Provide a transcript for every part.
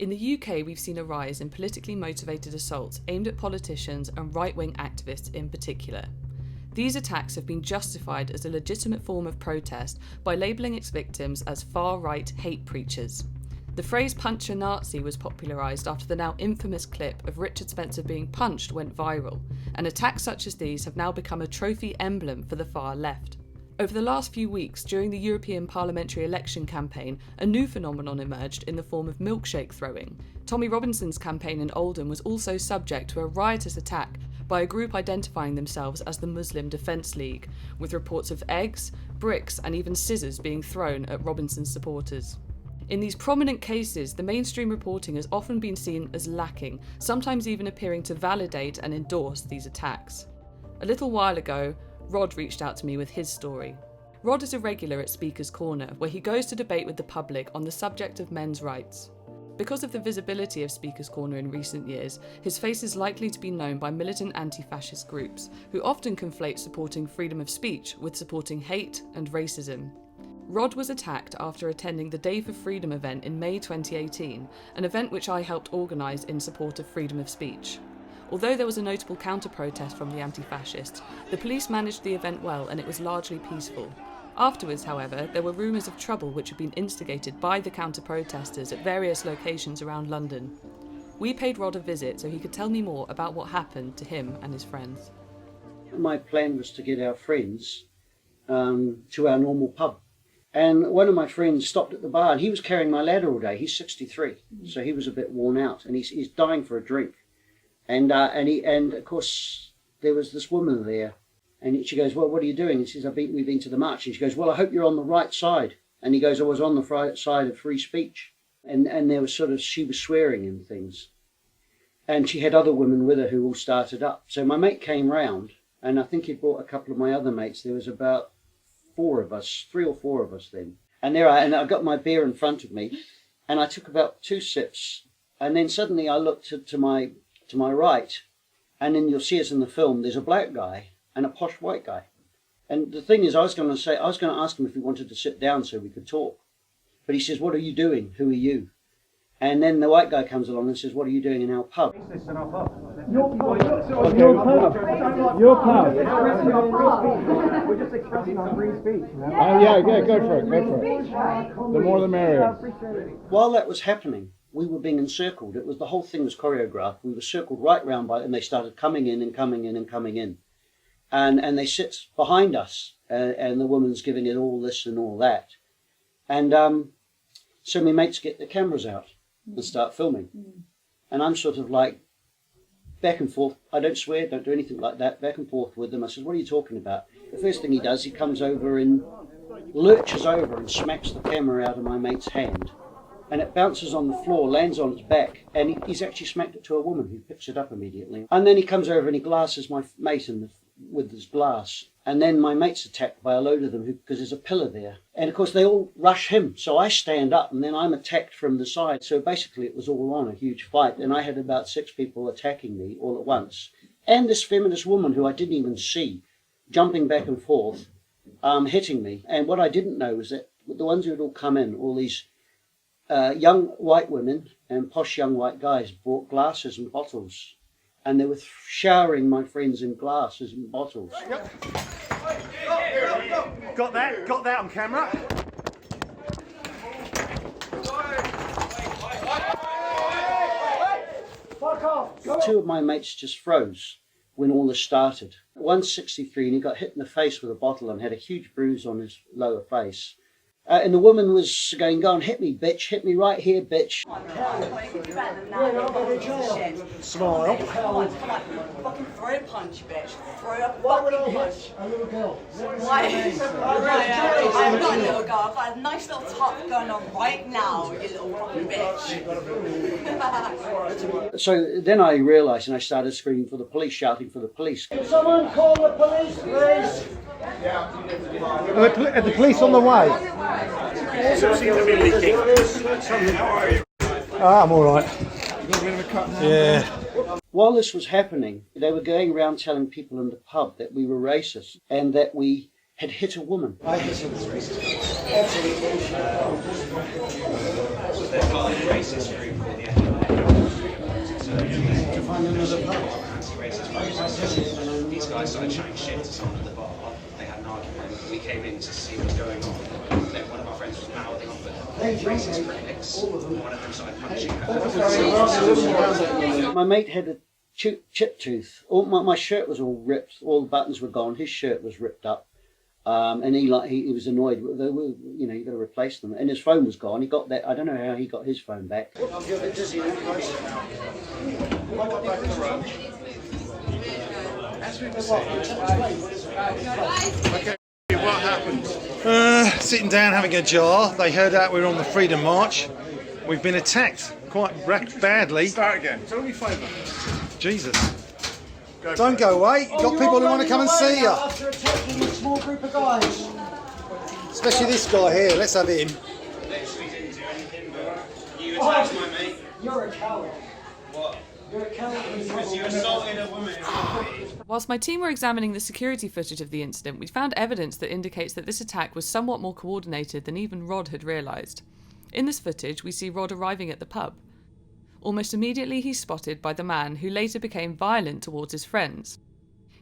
In the UK, we've seen a rise in politically motivated assaults aimed at politicians and right-wing activists in particular. These attacks have been justified as a legitimate form of protest by labelling its victims as far-right hate preachers. The phrase "punch a Nazi" was popularised after the now infamous clip of Richard Spencer being punched went viral, and attacks such as these have now become a trophy emblem for the far left. Over the last few weeks, during the European parliamentary election campaign, a new phenomenon emerged in the form of milkshake throwing. Tommy Robinson's campaign in Oldham was also subject to a riotous attack by a group identifying themselves as the Muslim Defence League, with reports of eggs, bricks and even scissors being thrown at Robinson's supporters. In these prominent cases, the mainstream reporting has often been seen as lacking, sometimes even appearing to validate and endorse these attacks. A little while ago, Rod reached out to me with his story. Rod is a regular at Speaker's Corner, where he goes to debate with the public on the subject of men's rights. Because of the visibility of Speaker's Corner in recent years, his face is likely to be known by militant anti-fascist groups, who often conflate supporting freedom of speech with supporting hate and racism. Rod was attacked after attending the Day for Freedom event in May 2018, an event which I helped organise in support of freedom of speech. Although there was a notable counter-protest from the anti-fascists, the police managed the event well and it was largely peaceful. Afterwards, however, there were rumours of trouble which had been instigated by the counter-protesters at various locations around London. We paid Rod a visit so he could tell me more about what happened to him and his friends. My plan was to get our friends to our normal pub. And one of my friends stopped at the bar and he was carrying my ladder all day. He's 63, so he was a bit worn out and he's dying for a drink. And of course there was this woman there, and she goes, "Well, what are you doing?" He says, "We've been to the march." And she goes, "Well, I hope you're on the right side." And he goes, "I was on the right side of free speech." And there was she was swearing and things, and she had other women with her who all started up. So my mate came round, and I think he brought a couple of my other mates. There was about 4 of us, 3 or 4 of us then. And I got my beer in front of me, and I took about 2 sips, and then suddenly I looked to my right, and then you'll see us in the film, there's a black guy and a posh white guy. And the thing is, I was going to ask him if he wanted to sit down so we could talk. But he says, "What are you doing? Who are you?" And then the white guy comes along and says, "What are you doing in our pub?" Your pub. We're just expressing our free speech. Yeah, go for it. The more the merrier. While that was happening, we were being encircled. The whole thing was choreographed. We were circled right round by, and they started coming in and coming in and coming in. And they sit behind us, and the woman's giving it all this and all that. And so my mates get their cameras out and start filming. And I'm sort of like back and forth. I don't swear, don't do anything like that. Back and forth with them. I said, "What are you talking about?" The first thing he does, he comes over and lurches over and smacks the camera out of my mate's hand. And it bounces on the floor, lands on its back, and he's actually smacked it to a woman who picks it up immediately. And then he comes over and he glasses my mate with his glass. And then my mate's attacked by a load of them because there's a pillar there. And of course they all rush him, so I stand up and then I'm attacked from the side. So basically it was all on, a huge fight, and I had about 6 people attacking me all at once. And this feminist woman who I didn't even see, jumping back and forth, hitting me. And what I didn't know was that the ones who had all come in, all these young white women and posh young white guys, brought glasses and bottles, and they were showering my friends in glasses and bottles. Yep. Got that on camera. 2 of my mates just froze when all this started. One's 63 and he got hit in the face with a bottle and had a huge bruise on his lower face. And the woman was going, "Go on, hit me, bitch. Hit me right here, bitch." Smile. Fucking throw a punch, bitch. Throw a fucking punch. A little girl. Why? I'm not a little girl. I've got a nice little top going on right now, you little fucking bitch. So then I realised and I started screaming for the police, shouting for the police. "Can someone call the police, please?" Are the police on the way? I'm all right. Yeah. While this was happening, they were going around telling people in the pub that we were racist and that we had hit a woman. I hit a woman. Absolutely. They're calling racist group called the These guys started chatting shit to someone at the bar. They had an argument. We came in to see what was going on. Then one of our friends was mouthing off at racist critics. One of them started punching her. My mate had a chip tooth. My shirt was all ripped. All the buttons were gone. His shirt was ripped up. And he was annoyed. You know, you got to replace them. And his phone was gone. He got that. I don't know how he got his phone back. I feel a bit dizzy now, guys. Okay, what happened? Sitting down having a jar. They heard out we were on the Freedom March. We've been attacked quite badly. Start again. Tell me favour. Jesus. Don't go away. You've got people who want to come and see you. After attacking a small group of guys. Especially this guy here. Let's have him. You attacked my mate. You're a coward. What? You're a coward. Because you assaulted a woman. Whilst my team were examining the security footage of the incident, we found evidence that indicates that this attack was somewhat more coordinated than even Rod had realised. In this footage, we see Rod arriving at the pub. Almost immediately he's spotted by the man who later became violent towards his friends.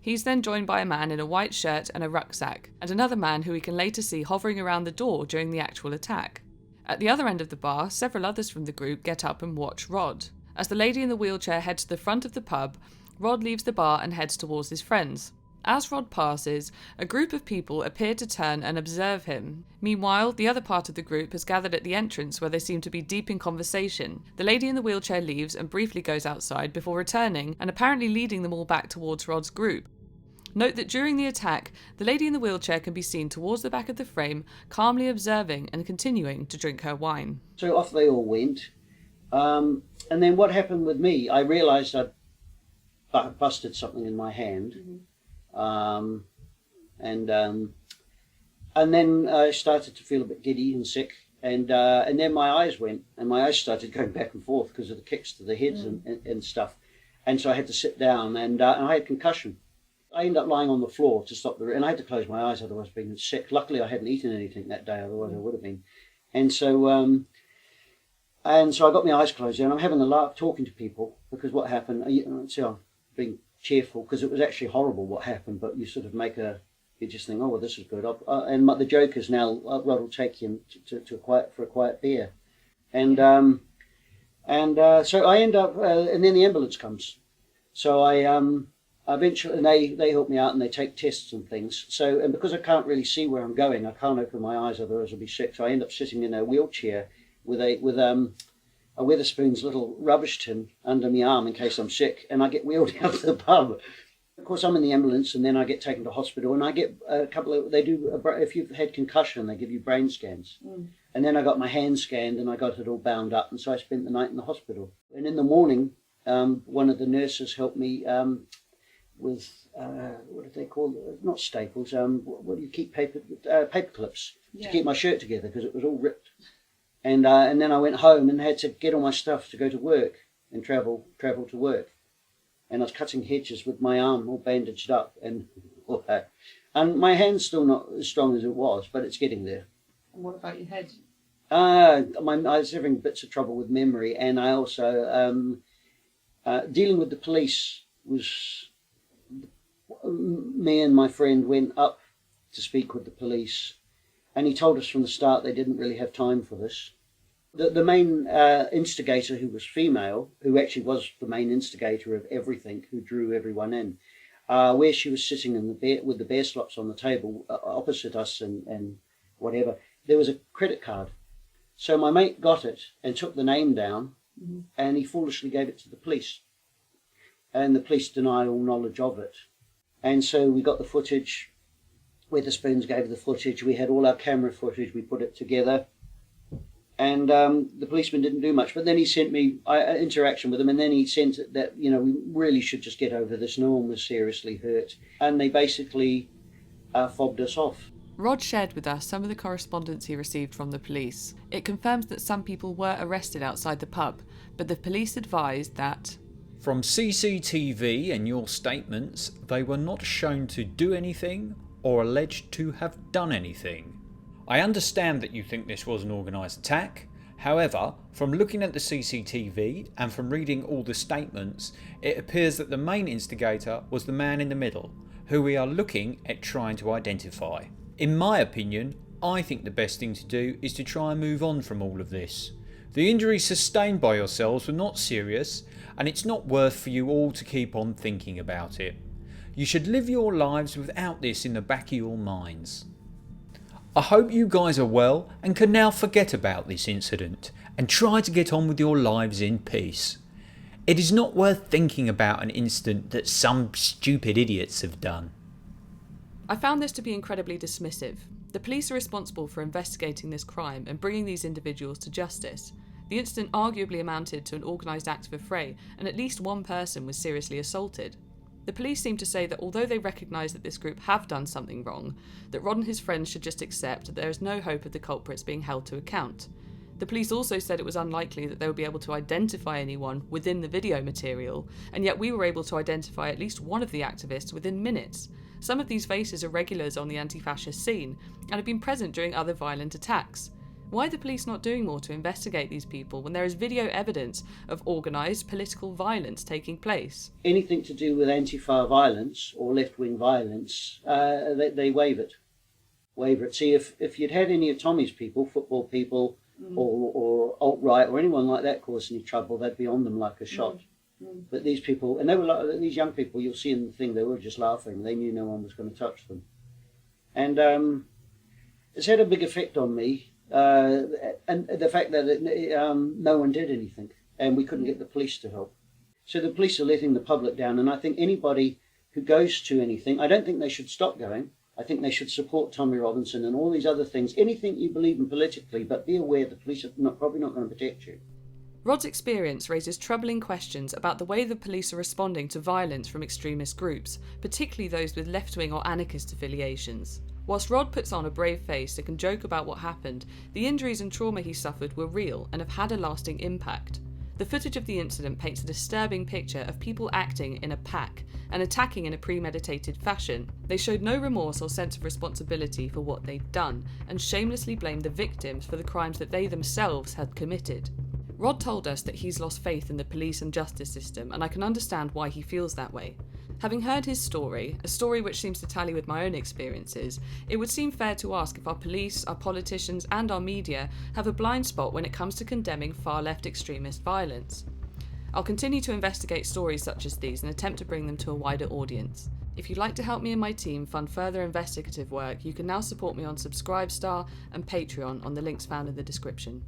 He's then joined by a man in a white shirt and a rucksack, and another man who we can later see hovering around the door during the actual attack. At the other end of the bar, several others from the group get up and watch Rod. As the lady in the wheelchair heads to the front of the pub, Rod leaves the bar and heads towards his friends. As Rod passes, a group of people appear to turn and observe him. Meanwhile, the other part of the group has gathered at the entrance where they seem to be deep in conversation. The lady in the wheelchair leaves and briefly goes outside before returning and apparently leading them all back towards Rod's group. Note that during the attack, the lady in the wheelchair can be seen towards the back of the frame, calmly observing and continuing to drink her wine. So off they all went. And then what happened with me, I realised I'd busted something in my hand. And then I started to feel a bit giddy and sick, and then my eyes went, and my eyes started going back and forth because of the kicks to the heads and stuff, and so I had to sit down, and I had concussion. I ended up lying on the floor to stop and I had to close my eyes, otherwise being sick. Luckily I hadn't eaten anything that day, otherwise I would have been. And so I got my eyes closed, and I'm having a laugh talking to people, because what happened, I'm being cheerful, because it was actually horrible what happened, but you sort of you just think, oh well, this is good. And the joke is now Rod will take you to a quiet beer, and so I end up, and then the ambulance comes. So I eventually, and they help me out and they take tests and things. So, and because I can't really see where I'm going, I can't open my eyes, otherwise I'll be sick. So I end up sitting in a wheelchair with a Wetherspoon's little rubbish tin under my arm in case I'm sick, and I get wheeled out to the pub. Of course, I'm in the ambulance, and then I get taken to hospital, and I get a couple of, if you've had concussion, they give you brain scans. And then I got my hand scanned, and I got it all bound up, and so I spent the night in the hospital. And in the morning, one of the nurses helped me with, what do they call it? Not staples, what do you keep, paper clips, to keep my shirt together, because it was all ripped. And then I went home and had to get all my stuff to go to work and travel to work. And I was cutting hedges with my arm all bandaged up and all that. And my hand's still not as strong as it was, but it's getting there. And what about your head? I was having bits of trouble with memory, and I also, dealing with the police was, me and my friend went up to speak with the police, and he told us from the start they didn't really have time for this. The main instigator, who was female, who actually was the main instigator of everything, who drew everyone in, where she was sitting with the bear slops on the table opposite us and whatever, there was a credit card. So my mate got it and took the name down, and he foolishly gave it to the police. And the police denied all knowledge of it. And so we got the footage. Wetherspoons gave the footage. We had all our camera footage. We put it together. And the policeman didn't do much. But then he sent me interaction with him, and then he sent it that, we really should just get over this. No one was seriously hurt. And they basically fobbed us off. Rod shared with us some of the correspondence he received from the police. It confirms that some people were arrested outside the pub, but the police advised that from CCTV and your statements, they were not shown to do anything or alleged to have done anything. I understand that you think this was an organised attack. However, From looking at the CCTV and from reading all the statements, it appears that the main instigator was the man in the middle, who we are looking at trying to identify. In my opinion, I think the best thing to do is to try and move on from all of this. The injuries sustained by yourselves were not serious, and it's not worth for you all to keep on thinking about it. You should live your lives without this in the back of your minds. I hope you guys are well and can now forget about this incident and try to get on with your lives in peace. It is not worth thinking about an incident that some stupid idiots have done. I found this to be incredibly dismissive. The police are responsible for investigating this crime and bringing these individuals to justice. The incident arguably amounted to an organised act of affray, and at least one person was seriously assaulted. The police seem to say that although they recognise that this group have done something wrong, that Rod and his friends should just accept that there is no hope of the culprits being held to account. The police also said it was unlikely that they would be able to identify anyone within the video material, and yet we were able to identify at least one of the activists within minutes. Some of these faces are regulars on the anti-fascist scene and have been present during other violent attacks. Why are the police not doing more to investigate these people when there is video evidence of organised political violence taking place? Anything to do with Antifa violence or left-wing violence, they waive it. See, if you'd had any of Tommy's people, football people, or alt-right or anyone like that cause any trouble, they'd be on them like a shot. But these people, and they were like, these young people, you'll see in the thing, they were just laughing. They knew no one was going to touch them. And it's had a big effect on me. And the fact that no one did anything, and we couldn't get the police to help. So the police are letting the public down, and I think anybody who goes to anything, I don't think they should stop going. I think they should support Tommy Robinson and all these other things, anything you believe in politically, but be aware the police are probably not going to protect you. Rod's experience raises troubling questions about the way the police are responding to violence from extremist groups, particularly those with left-wing or anarchist affiliations. Whilst Rod puts on a brave face and can joke about what happened, the injuries and trauma he suffered were real and have had a lasting impact. The footage of the incident paints a disturbing picture of people acting in a pack and attacking in a premeditated fashion. They showed no remorse or sense of responsibility for what they'd done and shamelessly blamed the victims for the crimes that they themselves had committed. Rod told us that he's lost faith in the police and justice system, and I can understand why he feels that way. Having heard his story, a story which seems to tally with my own experiences, it would seem fair to ask if our police, our politicians and our media have a blind spot when it comes to condemning far-left extremist violence. I'll continue to investigate stories such as these and attempt to bring them to a wider audience. If you'd like to help me and my team fund further investigative work, you can now support me on Subscribestar and Patreon on the links found in the description.